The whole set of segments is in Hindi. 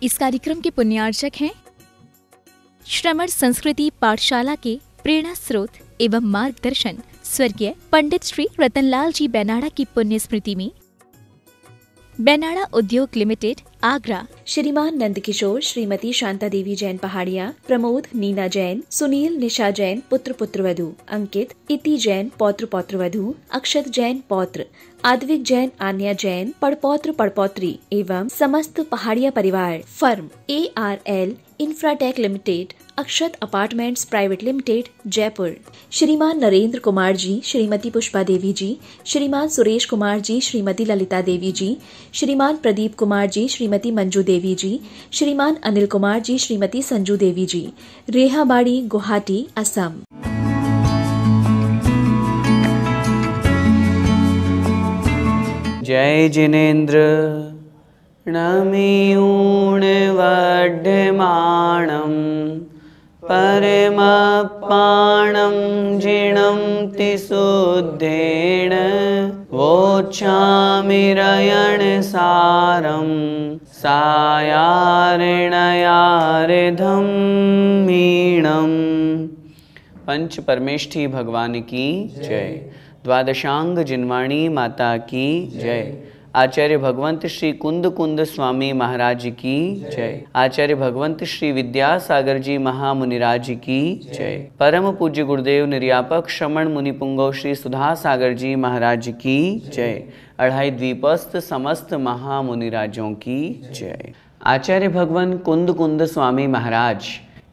इस कार्यक्रम के पुण्यार्चक हैं श्रमण संस्कृति पाठशाला के प्रेरणा स्रोत एवं मार्गदर्शन स्वर्गीय पंडित श्री रतनलाल जी बेनाड़ा की पुण्य स्मृति में बेनाड़ा उद्योग लिमिटेड आगरा, श्रीमान नंदकिशोर श्रीमती शांता देवी जैन पहाड़िया, प्रमोद नीना जैन, सुनील निशा जैन पुत्र पुत्रवधू, अंकित इति जैन पौत्र पौत्रवधू, अक्षत जैन पौत्र, आद्विक जैन आन्या जैन पड़पौत्र पड़पौत्री एवं समस्त पहाड़िया परिवार, फर्म ARL इंफ्राटेक लिमिटेड, अक्षत अपार्टमेंट्स प्राइवेट लिमिटेड, जयपुर। श्रीमान नरेंद्र कुमार जी, श्रीमती पुष्पा देवी जी, श्रीमान सुरेश कुमार जी, श्रीमती ललिता देवी जी, श्रीमान प्रदीप कुमार जी, श्रीमती मंजू देवी जी, श्रीमान अनिल कुमार जी, श्रीमती संजू देवी जी, रेहाबाड़ी, गुवाहाटी, असम। जय जिनेन्द्र नमियूण वड्ढमाणं परमपाणं जिणं तिशुद्धेन वोच्छामिरयणसारं सायारिणयारिधं मीणम्। पंच परमेष्ठी भगवान की जय। द्वादशांग जिनवाणी माता की जय। आचार्य भगवंत श्री कुंद कुंद स्वामी महाराज की जय। आचार्य भगवंत श्री विद्यासागर जी महामुनिराज की जय। परम पूज्य गुरुदेव निर्यापक श्रमण मुनि पुंगव श्री सुधा सागर जी महाराज की जय। अढ़ाई द्वीपस्थ समस्त महामुनिराजों की जय। आचार्य भगवान कुंद कुंद स्वामी महाराज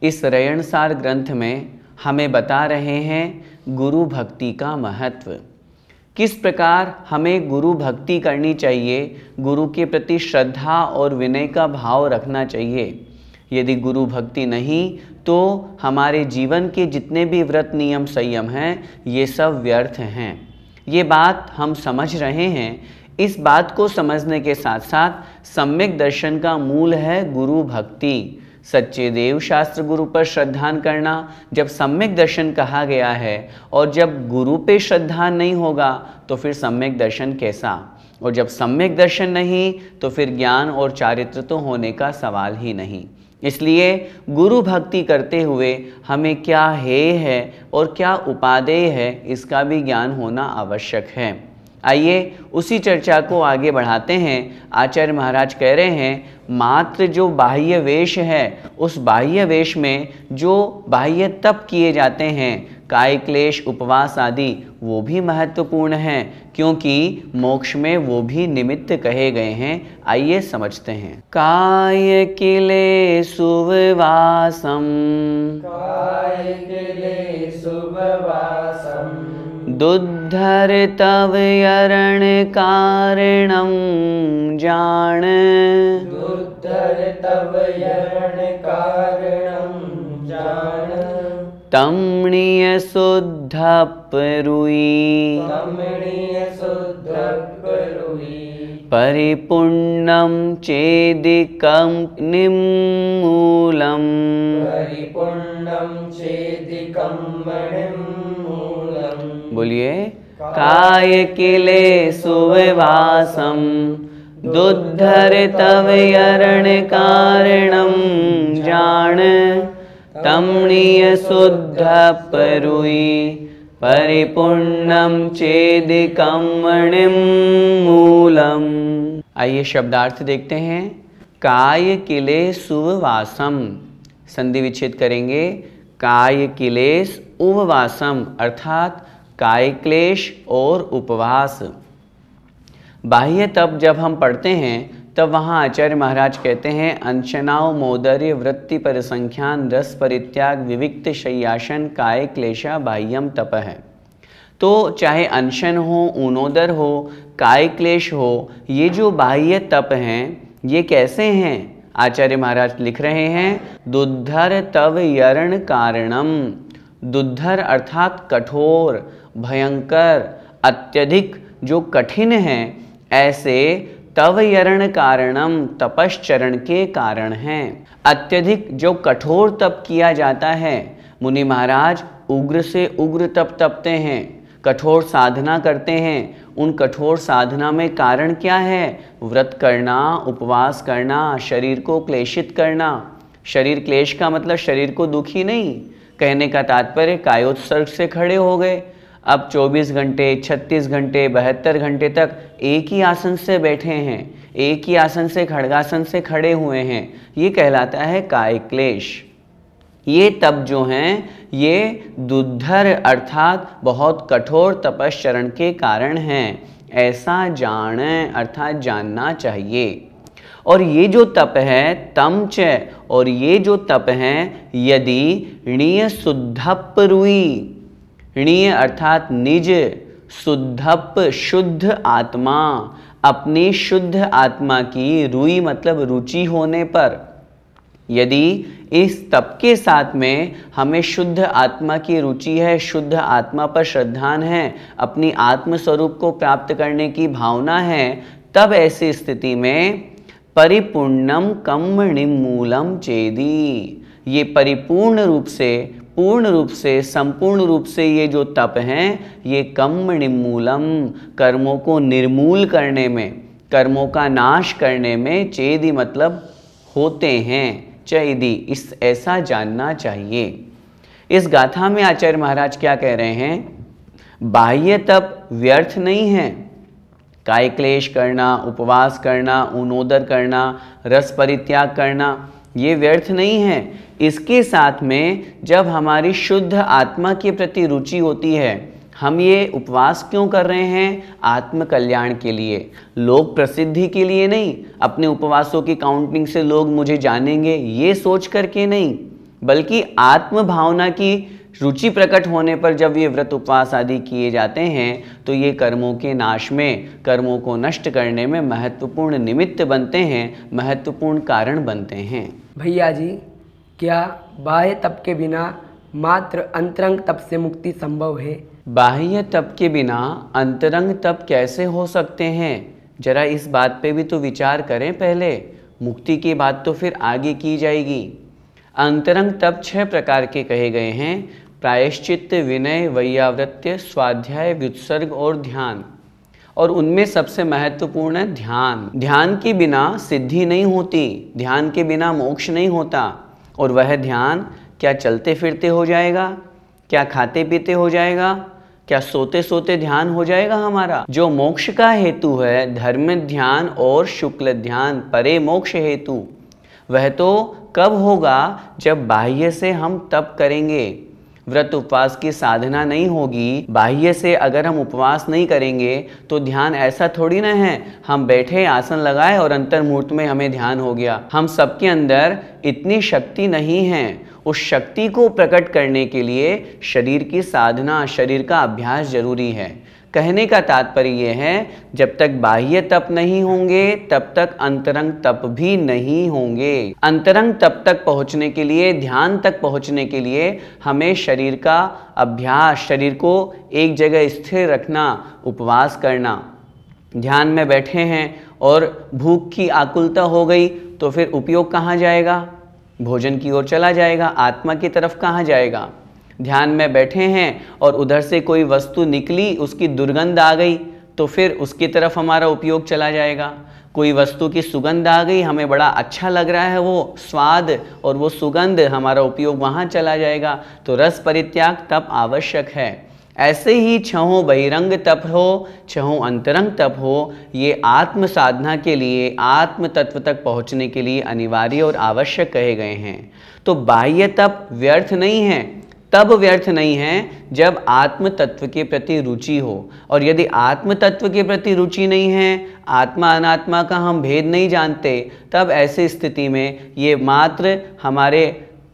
इस रयणसार ग्रंथ में हमें बता रहे हैं गुरु भक्ति का महत्व, किस प्रकार हमें गुरु भक्ति करनी चाहिए, गुरु के प्रति श्रद्धा और विनय का भाव रखना चाहिए। यदि गुरु भक्ति नहीं तो हमारे जीवन के जितने भी व्रत नियम संयम हैं ये सब व्यर्थ हैं। ये बात हम समझ रहे हैं। इस बात को समझने के साथ साथ सम्यक दर्शन का मूल है गुरु भक्ति। सच्चे देव शास्त्र गुरु पर श्रद्धान करना, जब सम्यक दर्शन कहा गया है, और जब गुरु पे श्रद्धा नहीं होगा तो फिर सम्यक दर्शन कैसा, और जब सम्यक दर्शन नहीं तो फिर ज्ञान और चारित्र तो होने का सवाल ही नहीं। इसलिए गुरु भक्ति करते हुए हमें क्या हेय है और क्या उपादेय है इसका भी ज्ञान होना आवश्यक है। आइए उसी चर्चा को आगे बढ़ाते हैं। आचार्य महाराज कह रहे हैं मात्र जो बाह्य वेश है, उस बाह्य वेश में जो बाह्य तप किए जाते हैं, काय क्लेश उपवास आदि, वो भी महत्वपूर्ण हैं, क्योंकि मोक्ष में वो भी निमित्त कहे गए हैं। आइए समझते हैं। काय क्लेश उपवासम, काय क्लेश उपवासम, दुद्धर तव यरण कारणं जान, दुद्धर तव यरण कारणं जान, तमणीय शुद्धपरुई, तमणीय शुद्धपरुई, परिपूर्णं चेदिकं निम्मूलम्, परिपूर्णं चेदिकं निम्मूलम्। बोलिए काय क्लेश उपवासम, दुद्धर तव यरण कारणं जान, तमणीय शुद्धपरुई, परिपूर्णं चेदिकं निम्मूलम्। आइए शब्दार्थ देखते हैं। काय क्लेश उपवासम, संधि विच्छेद करेंगे। काय क्लेश उपवासम अर्थात काय क्लेश और उपवास। बाह्य तप जब हम पढ़ते हैं तब वहाँ आचार्य महाराज कहते हैं अनशनाव मोदर्य वृत्ति परिसंख्यान रस परित्याग विविक्त शय्यासन काय क्लेशा बाह्यम तप है। तो चाहे अनशन हो, ऊनोदर हो, काय क्लेश हो, ये जो बाह्य तप हैं ये कैसे हैं? आचार्य महाराज लिख रहे हैं दुद्धर तव यरण कारणम। दुद्धर अर्थात कठोर, भयंकर, अत्यधिक जो कठिन हैं, ऐसे तव यरण कारणम तपश्चरण के कारण हैं। अत्यधिक जो कठोर तप किया जाता है, मुनि महाराज उग्र से उग्र तप तपते हैं, कठोर साधना करते हैं, उन कठोर साधना में कारण क्या है? व्रत करना, उपवास करना, शरीर को क्लेशित करना। शरीर क्लेश का मतलब शरीर को दुखी नहीं, कहने का तात्पर्य कायोत्सर्ग से खड़े हो गए। अब 24 घंटे, 36 घंटे, 72 घंटे तक एक ही आसन से बैठे हैं, एक ही आसन से खड़गासन से खड़े हुए हैं, ये कहलाता है काय क्लेश। ये तप जो हैं ये दुर्धर अर्थात बहुत कठोर तपश्चरण के कारण हैं, ऐसा जाने अर्थात जानना चाहिए। और ये जो तप है तमच, और ये जो तप हैं यदि णीय शुद्धप रुई, णीय अर्थात निज, शुद्धप शुद्ध आत्मा, अपनी शुद्ध आत्मा की, रुई मतलब रुचि होने पर, यदि इस तप के साथ में हमें शुद्ध आत्मा की रुचि है, शुद्ध आत्मा पर श्रद्धान है, अपनी आत्म स्वरूप को प्राप्त करने की भावना है, तब ऐसी स्थिति में परिपूर्णम कम्मणिमूलम चेदी, ये परिपूर्ण रूप से, पूर्ण रूप से, संपूर्ण रूप से ये जो तप हैं ये कम्मणिमूलम, कर्मों को निर्मूल करने में, कर्मों का नाश करने में, चेदी मतलब होते हैं, चेदी इस ऐसा जानना चाहिए। इस गाथा में आचार्य महाराज क्या कह रहे हैं? बाह्य तप व्यर्थ नहीं है, काय क्लेश करना, उपवास करना, ऊनोदर करना, रस परित्याग करना, ये व्यर्थ नहीं है। इसके साथ में जब हमारी शुद्ध आत्मा के प्रति रुचि होती है, हम ये उपवास क्यों कर रहे हैं? आत्म कल्याण के लिए, लोक प्रसिद्धि के लिए नहीं, अपने उपवासों की काउंटिंग से लोग मुझे जानेंगे ये सोच करके नहीं, बल्कि आत्म भावना की रुचि प्रकट होने पर जब ये व्रत उपवास आदि किए जाते हैं तो ये कर्मों के नाश में, कर्मों को नष्ट करने में महत्वपूर्ण निमित्त बनते हैं, महत्वपूर्ण कारण बनते हैं। भैया जी, क्या बाह्य तप के बिना मात्र अंतरंग तप से मुक्ति संभव है? बाह्य तप के बिना अंतरंग तप कैसे हो सकते हैं? जरा इस बात पे भी तो विचार करें पहले, मुक्ति की बात तो फिर आगे की जाएगी। अंतरंग तप 6 प्रकार के कहे गए हैं, प्रायश्चित्त, विनय, वैयावृत्य, स्वाध्याय, व्युत्सर्ग और ध्यान। और उनमें सबसे महत्वपूर्ण है ध्यान। ध्यान के बिना सिद्धि नहीं होती, ध्यान के बिना मोक्ष नहीं होता। और वह ध्यान क्या चलते फिरते हो जाएगा? क्या खाते पीते हो जाएगा? क्या सोते सोते ध्यान हो जाएगा हमारा? जो मोक्ष का हेतु है, धर्म ध्यान और शुक्ल ध्यान, परे मोक्ष हेतु, वह तो कब होगा? जब बाह्य से हम तप करेंगे। व्रत उपवास की साधना नहीं होगी, बाह्य से अगर हम उपवास नहीं करेंगे तो ध्यान ऐसा थोड़ी ना है हम बैठे आसन लगाए और अंतर्मुहूर्त में हमें ध्यान हो गया। हम सबके अंदर इतनी शक्ति नहीं है। उस शक्ति को प्रकट करने के लिए शरीर की साधना, शरीर का अभ्यास जरूरी है। कहने का तात्पर्य यह है, जब तक बाह्य तप नहीं होंगे तब तक अंतरंग तप भी नहीं होंगे। अंतरंग तप तक पहुंचने के लिए, ध्यान तक पहुंचने के लिए हमें शरीर का अभ्यास, शरीर को एक जगह स्थिर रखना, उपवास करना। ध्यान में बैठे हैं और भूख की आकुलता हो गई तो फिर उपयोग कहाँ जाएगा? भोजन की ओर चला जाएगा, आत्मा की तरफ कहाँ जाएगा? ध्यान में बैठे हैं और उधर से कोई वस्तु निकली, उसकी दुर्गंध आ गई तो फिर उसकी तरफ हमारा उपयोग चला जाएगा। कोई वस्तु की सुगंध आ गई, हमें बड़ा अच्छा लग रहा है वो स्वाद और वो सुगंध, हमारा उपयोग वहाँ चला जाएगा। तो रस परित्याग तप आवश्यक है। ऐसे ही 6 बहिरंग तप हो, 6 अंतरंग तप हो, ये आत्म साधना के लिए, आत्म तत्व तक पहुँचने के लिए अनिवार्य और आवश्यक कहे गए हैं। तो बाह्य तप व्यर्थ नहीं है, तब व्यर्थ नहीं है जब आत्म तत्व के प्रति रुचि हो। और यदि आत्म तत्व के प्रति रुचि नहीं है, आत्मा अनात्मा का हम भेद नहीं जानते, तब ऐसी स्थिति में ये मात्र हमारे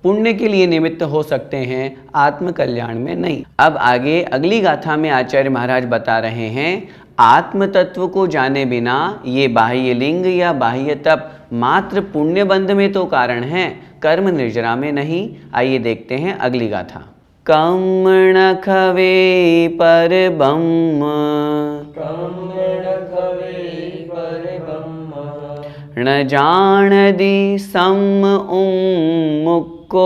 पुण्य के लिए निमित्त हो सकते हैं, आत्म कल्याण में नहीं। अब आगे अगली गाथा में आचार्य महाराज बता रहे हैं, आत्म तत्व को जाने बिना ये बाह्य लिंग या बाह्य तप मात्र पुण्य बंध में तो कारण है, कर्म निर्जरा में नहीं। आइए देखते हैं अगली गाथा। कम्मण खवे पर ब्रह्म, न जान दी सम उम्मुको,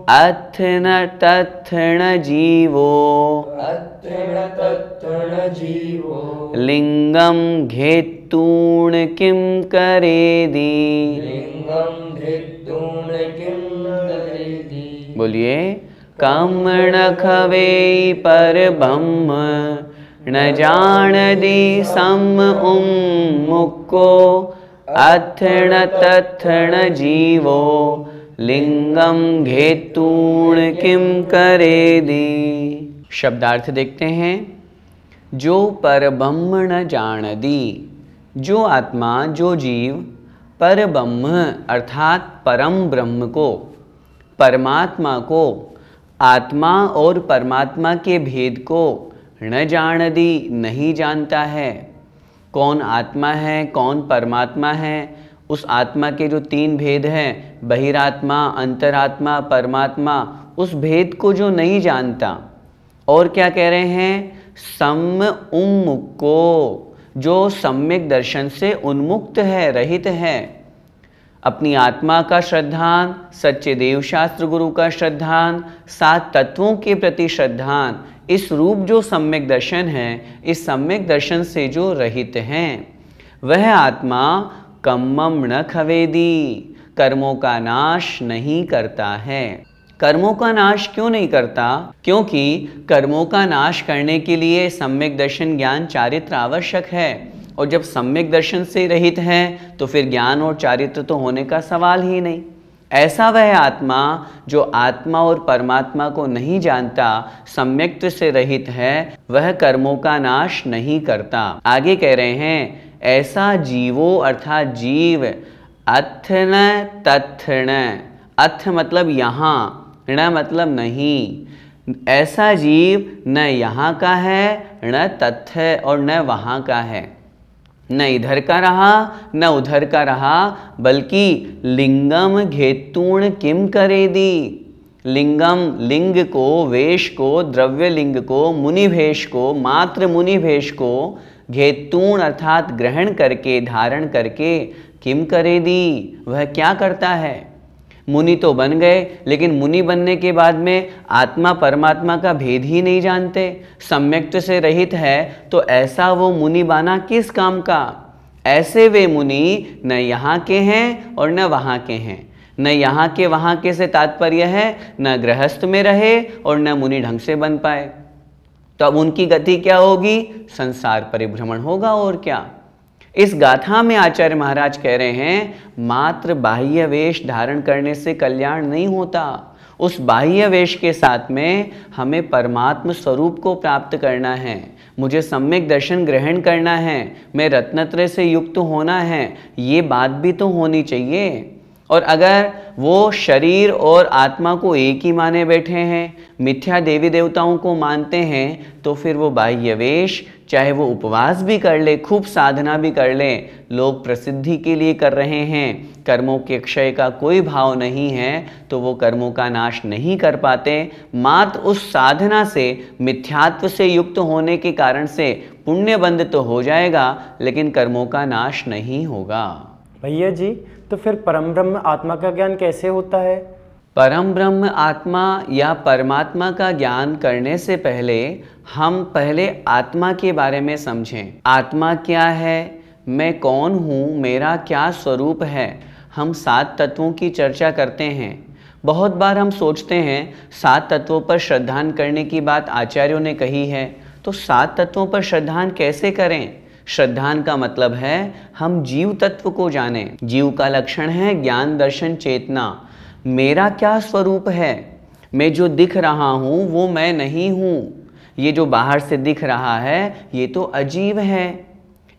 अथ न तथ न जीवो लिंगम घेत्तूण किम करेदी। बोलिए, कम न खवे पर ब्रह्म न जान दी सम मुक्को अथ न तथ न जीवो लिंगम घेतूण किम करेदी। शब्दार्थ देखते हैं। जो परब्रह्म न जानदी, जो आत्मा, जो जीव परब्रह्म अर्थात परम ब्रह्म को, परमात्मा को, आत्मा और परमात्मा के भेद को न जानदी नहीं जानता है। कौन आत्मा है, कौन परमात्मा है, उस आत्मा के जो तीन भेद हैं, बहिरात्मा, अंतरात्मा, परमात्मा, उस भेद को जो नहीं जानता। और क्या कह रहे हैं? सम उन्मुक्को, जो सम्यक दर्शन से उन्मुक्त है, रहित है। अपनी आत्मा का श्रद्धान, सच्चे देव शास्त्र गुरु का श्रद्धान, सात तत्वों के प्रति श्रद्धान, इस रूप जो सम्यक दर्शन है, इस सम्यक दर्शन से जो रहित हैं, वह आत्मा कम्मम न खवेदी, कर्मों का नाश नहीं करता है। कर्मों का नाश क्यों नहीं करता? क्योंकि कर्मों का नाश करने के लिए सम्यक दर्शन, ज्ञान, चारित्र आवश्यक है। और जब सम्यक दर्शन से रहित है तो फिर ज्ञान और चारित्र तो होने का सवाल ही नहीं। ऐसा वह आत्मा जो आत्मा और परमात्मा को नहीं जानता, सम्यक्त्व से रहित है, वह कर्मों का नाश नहीं करता। आगे कह रहे हैं, ऐसा जीवो अर्थात जीव, अथ न तथ न, अथ मतलब यहाँ, न मतलब नहीं। ऐसा जीव न यहाँ का है, न तथ्य और न वहाँ का है, न इधर का रहा न उधर का रहा, बल्कि लिंगम घेतूण किम करेदी। लिंगम, लिंग को, वेश को, द्रव्य लिंग को, मुनि भेष को, मात्र मुनि भेष को, घेतूण अर्थात ग्रहण करके, धारण करके, किम करेदी, वह क्या करता है? मुनि तो बन गए, लेकिन मुनि बनने के बाद में आत्मा परमात्मा का भेद ही नहीं जानते, सम्यक्त्व से रहित है, तो ऐसा वो मुनि बना किस काम का? ऐसे वे मुनि न यहाँ के हैं और न वहाँ के हैं। न यहाँ के वहाँ के से तात्पर्य है न गृहस्थ में रहे और न मुनि ढंग से बन पाए। तो अब उनकी गति क्या होगी? संसार परिभ्रमण होगा। और क्या? इस गाथा में आचार्य महाराज कह रहे हैं, मात्र बाह्य वेश धारण करने से कल्याण नहीं होता। उस बाह्य वेश के साथ में हमें परमात्म स्वरूप को प्राप्त करना है, मुझे सम्यक दर्शन ग्रहण करना है, मैं रत्नत्रय से युक्त होना है, ये बात भी तो होनी चाहिए। और अगर वो शरीर और आत्मा को एक ही माने बैठे हैं, मिथ्या देवी देवताओं को मानते हैं, तो फिर वो बाह्य वेश, चाहे वो उपवास भी कर ले, खूब साधना भी कर ले, लोग प्रसिद्धि के लिए कर रहे हैं, कर्मों के क्षय का कोई भाव नहीं है, तो वो कर्मों का नाश नहीं कर पाते। मात्र उस साधना से, मिथ्यात्व से युक्त होने के कारण से पुण्य बंध तो हो जाएगा, लेकिन कर्मों का नाश नहीं होगा। भैया जी, तो फिर परम ब्रह्म आत्मा का ज्ञान कैसे होता है? परम ब्रह्म आत्मा या परमात्मा का ज्ञान करने से पहले हम पहले आत्मा के बारे में समझें। आत्मा क्या है, मैं कौन हूँ, मेरा क्या स्वरूप है। हम सात तत्वों की चर्चा करते हैं। बहुत बार हम सोचते हैं सात तत्वों पर श्रद्धान करने की बात आचार्यों ने कही है, तो सात तत्वों पर श्रद्धान कैसे करें? श्रद्धान का मतलब है हम जीव तत्व को जानें। जीव का लक्षण है ज्ञान, दर्शन, चेतना। मेरा क्या स्वरूप है? मैं जो दिख रहा हूँ वो मैं नहीं हूँ। ये जो बाहर से दिख रहा है ये तो अजीब है।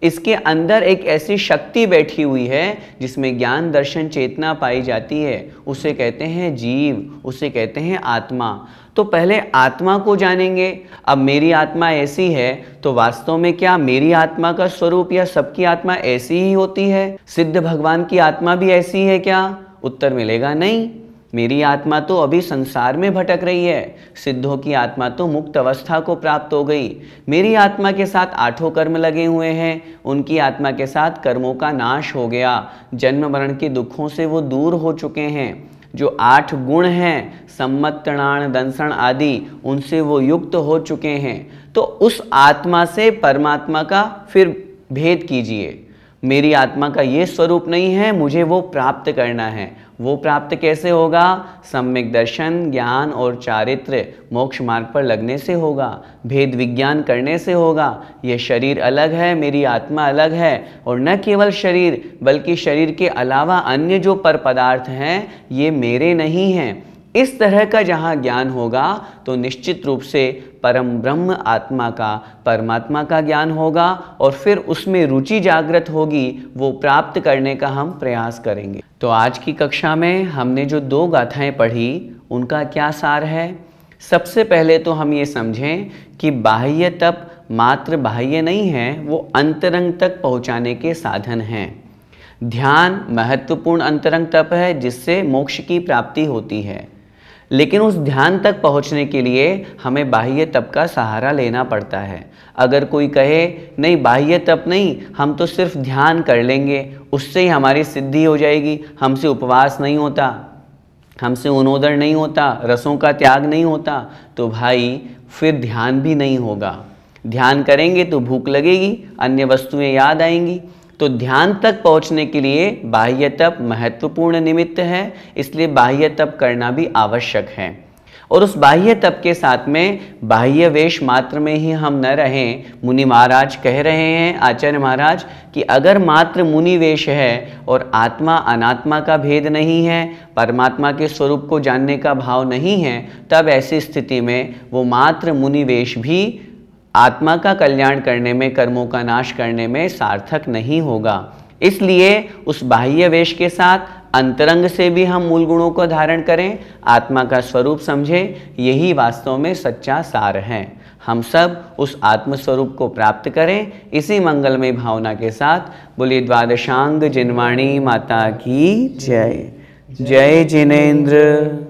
इसके अंदर एक ऐसी शक्ति बैठी हुई है जिसमें ज्ञान, दर्शन, चेतना पाई जाती है, उसे कहते हैं जीव, उसे कहते हैं आत्मा। तो पहले आत्मा को जानेंगे। अब मेरी आत्मा ऐसी है, तो वास्तव में क्या मेरी आत्मा का स्वरूप या सबकी आत्मा ऐसी ही होती है? सिद्ध भगवान की आत्मा भी ऐसी है क्या? उत्तर मिलेगा नहीं। मेरी आत्मा तो अभी संसार में भटक रही है, सिद्धों की आत्मा तो मुक्त अवस्था को प्राप्त हो गई। मेरी आत्मा के साथ आठों कर्म लगे हुए हैं, उनकी आत्मा के साथ कर्मों का नाश हो गया, जन्म मरण के दुखों से वो दूर हो चुके हैं। जो 8 गुण हैं, सम्मत, तृणान, दंसण आदि, उनसे वो युक्त हो चुके हैं। तो उस आत्मा से परमात्मा का फिर भेद कीजिए। मेरी आत्मा का ये स्वरूप नहीं है, मुझे वो प्राप्त करना है। वो प्राप्त कैसे होगा? सम्यक दर्शन, ज्ञान और चारित्र्य मोक्ष मार्ग पर लगने से होगा, भेद विज्ञान करने से होगा। ये शरीर अलग है, मेरी आत्मा अलग है, और न केवल शरीर बल्कि शरीर के अलावा अन्य जो पर पदार्थ हैं ये मेरे नहीं हैं। इस तरह का जहाँ ज्ञान होगा तो निश्चित रूप से परम ब्रह्म आत्मा का, परमात्मा का ज्ञान होगा, और फिर उसमें रुचि जागृत होगी, वो प्राप्त करने का हम प्रयास करेंगे। तो आज की कक्षा में हमने जो 2 गाथाएं पढ़ी उनका क्या सार है? सबसे पहले तो हम ये समझें कि बाह्य तप मात्र बाह्य नहीं है, वो अंतरंग तक पहुँचाने के साधन हैं। ध्यान महत्वपूर्ण अंतरंग तप है जिससे मोक्ष की प्राप्ति होती है, लेकिन उस ध्यान तक पहुंचने के लिए हमें बाह्य तप का सहारा लेना पड़ता है। अगर कोई कहे नहीं बाह्य तप नहीं, हम तो सिर्फ ध्यान कर लेंगे, उससे ही हमारी सिद्धि हो जाएगी, हमसे उपवास नहीं होता, हमसे उनोदर नहीं होता, रसों का त्याग नहीं होता, तो भाई फिर ध्यान भी नहीं होगा। ध्यान करेंगे तो भूख लगेगी, अन्य वस्तुएं याद आएंगी। तो ध्यान तक पहुंचने के लिए बाह्य तप महत्वपूर्ण निमित्त है, इसलिए बाह्य तप करना भी आवश्यक है। और उस बाह्य तप के साथ में बाह्य वेश मात्र में ही हम न रहें। मुनि महाराज कह रहे हैं, आचार्य महाराज, कि अगर मात्र मुनि वेश है और आत्मा अनात्मा का भेद नहीं है, परमात्मा के स्वरूप को जानने का भाव नहीं है, तब ऐसी स्थिति में वो मात्र मुनि वेश भी आत्मा का कल्याण करने में, कर्मों का नाश करने में सार्थक नहीं होगा। इसलिए उस बाह्य वेश के साथ अंतरंग से भी हम मूल गुणों को धारण करें, आत्मा का स्वरूप समझें, यही वास्तव में सच्चा सार है। हम सब उस आत्म स्वरूप को प्राप्त करें। इसी मंगलमय भावना के साथ बोलिए द्वादशांग जिनवाणी माता की जय। जय जिनेन्द्र।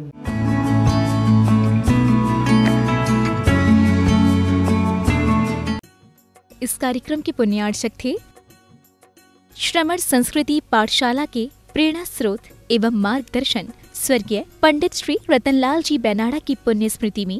इस कार्यक्रम के पुण्यार्चक थे श्रमण संस्कृति पाठशाला के प्रेरणा स्रोत एवं मार्गदर्शन स्वर्गीय पंडित श्री रतनलाल जी बेनाड़ा की पुण्य स्मृति में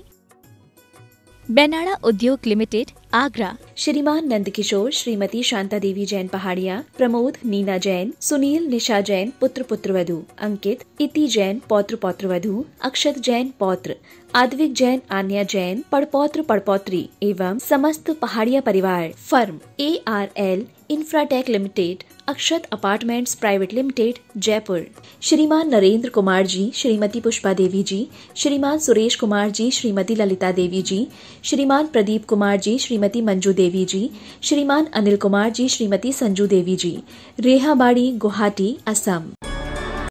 बेनाड़ा उद्योग लिमिटेड, आगरा। श्रीमान नंदकिशोर, श्रीमती शांता देवी जैन पहाड़िया, प्रमोद, नीना जैन, सुनील, निशा जैन पुत्र पुत्रवधू, अंकित, इति जैन पौत्र पौत्रवधू, अक्षत जैन पौत्र, आद्विक जैन, आन्या जैन पड़पौत्र पड़पौत्री एवं समस्त पहाड़िया परिवार, फर्म ARL इंफ्राटेक लिमिटेड, अक्षत अपार्टमेंट्स प्राइवेट लिमिटेड, जयपुर। श्रीमान नरेंद्र कुमार जी, श्रीमती पुष्पा देवी जी, श्रीमान सुरेश कुमार जी, श्रीमती ललिता देवी जी, श्रीमान प्रदीप कुमार जी, श्रीमती मंजू देवी जी, श्रीमान अनिल कुमार जी, श्रीमती संजू देवी जी, रेहाबाड़ी, गुवाहाटी, असम।